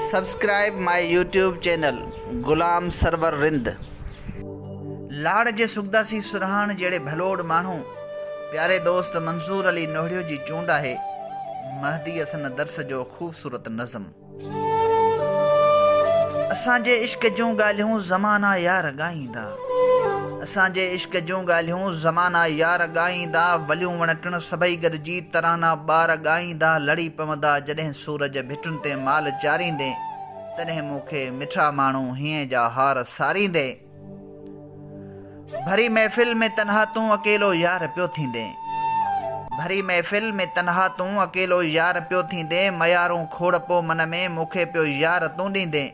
Subscribe my YouTube channel Ghulam Sarwar Rind. लाड़ जे सुखदासी सुरहान जेड़े भलोड़ मानू प्यारे दोस्त मंसूर अली नोहड़ियो जी चूंड है। महदी हसन दर्स जो खूबसूरत नज़म। असांजे इश्क जूं ॻाल्हियूं ज़माना यार ॻाईंदा, असांजे इश्क जूं ॻाल्हियूं ज़माना यार ॻाईंदा। वलियूं वणटण सभई गॾिजी तराना ॿार ॻाईंदा। लड़ी पवंदा जॾहिं सूरज भिटुनि ते माल चारींदे, तॾहिं मूंखे मिठा माण्हू हीअं जा हार सारींदे। भरी महफ़िल में तन्हा तूं अकेलो यार पियो थींदे, भरी महफ़िल में तन्हा तूं अकेलो यार पियो थींदे। मयारूं खोड़ पो मन में मूंखे पियो यार तूं ॾींदे।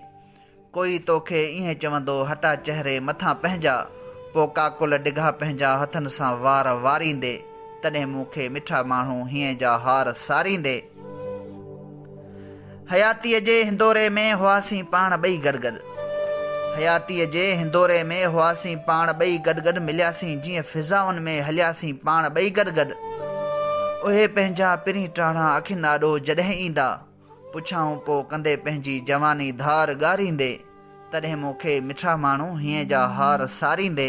कोई तोखे ईअं चवंदो हटा चहिरे मथां पंहिंजा, पो काकुल डिघा पंहिंजा हथनि सां वार वारींदे, तॾहिं मूंखे मिठा माण्हू हीअं जा हार सारींदे। हयातीअ जे हिंदोरे में हुआसीं पाण ॿई गॾु गॾु, हयातीअ जे हिंदोरे में हुआसीं पाण ॿई गॾु गॾु। मिलियासीं जीअं फिज़ाउनि में हलियासीं पाण ॿई गॾु गॾु। उहे पंहिंजा पिरी टाणा अखियुनि ॾाढो जॾहिं ईंदा, पुछाऊं पो कंदे पंहिंजी जवानी धार ॻारींदे, तॾहिं मूंखे मिठा माण्हू हीअं जा हार सारींदे।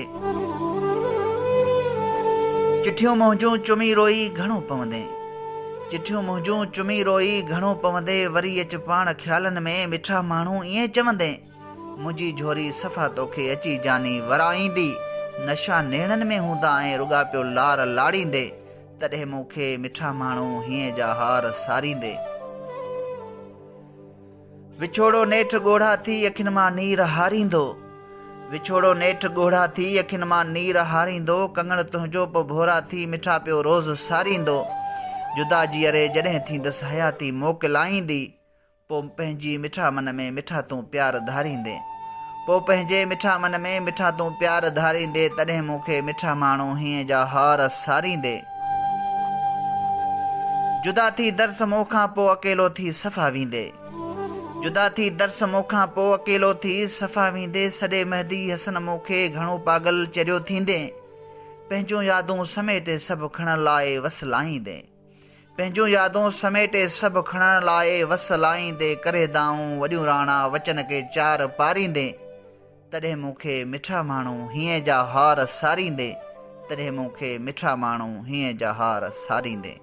चिठियूं मुंहिंजूं चुमी रोई घणो पवंदे, चिठियूं मुंहिंजूं चुमी रोई घणो पवंदे। वरी अच पाण ख़्यालनि में मिठा माण्हू ईअं चवंदे, मुंहिंजी झोरी सफ़ा तोखे अची जानी वराईंदी। नशा नेणनि में हूंदा ऐं रुॻा पियो लार लाड़ींदे, तॾहिं मूंखे मिठा माण्हू हीअं जा हार सारींदे। विछोड़ो नेठ ॻोढ़ा थी अखियुनि मां नीर हारींदो, विछोड़ो नेठ ॻोढ़ा थी अखियुनि मां नीर हारींदो। कंगण तुंहिंजो पो भोरा थी मिठा पियो रोज़ सारींदो। जुदा जीअरे जॾहिं थींदसि हयाती मोकिलाईंदी, पो पंहिंजी मिठा मन में मिठा तूं प्यार धारींदे, पो पंहिंजे मिठा मन में मिठा तूं प्यार धारींदे, तॾहिं मूंखे मिठा माण्हू हीअं जा हार सारींदे। जुदा थी दर्स मूंखां पो अकेलो थी सफ़ा वेंदे, जुदा थी दर्स मूंखां पो अकेलो थी सफ़ा वेंदे। सॼे महदी हसन मूंखे घणो पागल चरियो थींदे, पंहिंजूं यादूं समेटे सभु खणण लाइ वस लाईंदे, पंहिंजूं यादूं समेटे सभु खणण लाइ वस लाईंदे। करे दाऊं वॾियूं राणा वचन के चार पारींदे, तॾहिं मूंखे मिठा माण्हू हीअं जा हार सारींदे, तॾहिं मूंखे मिठा माण्हू हीअं जा हार सारींदे।